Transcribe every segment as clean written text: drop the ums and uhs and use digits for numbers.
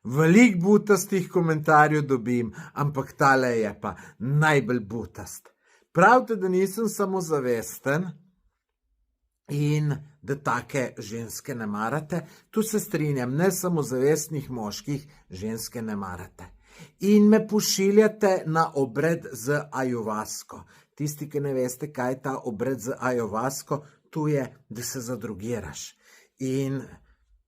veliko butastih komentarjev dobim, ampak tale je pa najbolj butast. Pravite, da nisem samozavesten in da take ženske ne marate. Tu se strinjam, ne samozavestnih moških ženske ne marate. In me pošiljate na obred z ajovasko. Tisti, ki ne veste, kaj je ta obred z ajovasko, tu je, da se zadrogiraš. In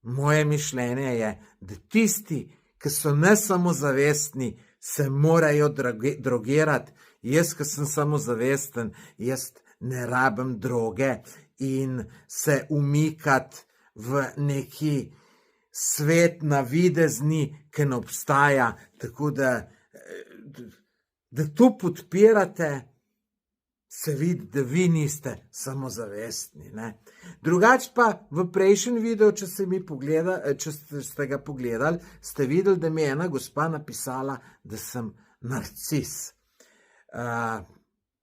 moje mišljenje je, da tisti, ki so nesamozavestni, se morajo drogirati. Jaz, ki sem samozavesten, jaz ne rabim droge in se umikati v neki svet navidezni, ki ne obstaja, tako da to podpirate, se vidi, da vi niste samozavestni, ne. Drugače pa v prejšnjem videu, če ste ga pogledali, ste videli, da mi je ena gospa napisala, da sem narcis.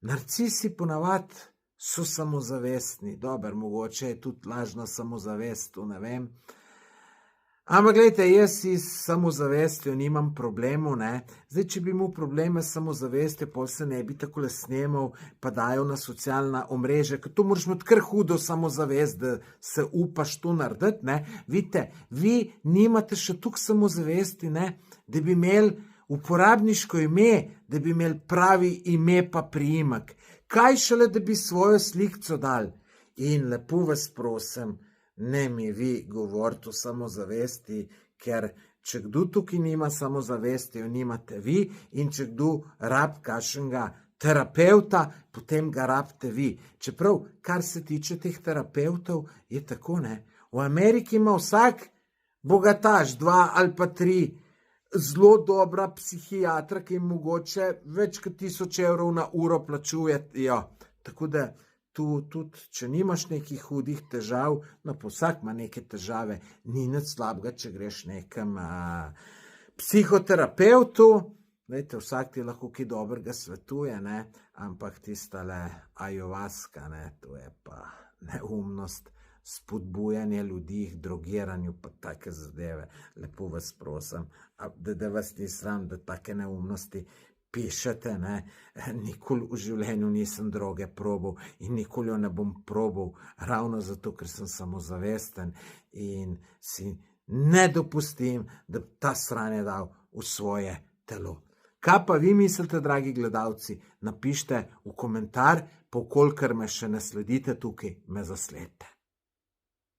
Narcisi ponavadi so samozavestni, dobro, mogoče je tudi lažna samozavest, to ne vem. Ampak gledajte, jaz s samozavestjo nimam problemov, ne. Zdaj, če bi imel probleme s samozavestjo, pol se ne bi takole snemal, pa dajal na socialna omrežja, ker to moraš imeti kar hudo samozavest, da se upaš to narediti, ne. Vidite, vi nimate še toliko samozavesti, ne, da bi imeli uporabniško ime, da bi imeli pravi ime pa priimek. Kaj šele, da bi svojo slikco dali? In lepo vas prosim, ne mi vi govorite o samozavesti, ker če kdo tukaj nima samozavesti, jo nimate vi, in če kdo rab kakšnega terapevta, potem ga rabite vi. Čeprav, kar se tiče teh terapevtov, je tako, ne. V Ameriki ima vsak bogataš 2 ali pa 3 zelo dobra psihiatra, ki jim mogoče več kot 1000 evrov na uro plačujejo. Tako da tu tudi, če nimaš nekih hudih težav, no pa vsak ima neke težave, ni nič slabega, če greš nekam psihoterapevtu. Glejte, vsak ti lahko kaj dobrega svetuje, ne, ampak tistale ajovaska, ne, to je pa neumnost, spodbujanje ljudi k drogiranju, pa take zadeve. Lepo vas prosim, da vas ni sram, da take neumnosti pišete, ne. Nikoli v življenju nisem droge probal in nikoli jo ne bom probal, ravno zato, ker sem samozavesten in si ne dopustim, da ta sranje dal v svoje telo. Kaj pa vi mislite, dragi gledalci? Napišite v komentar, pa v kolikor me še ne sledite tukaj, me zasledite.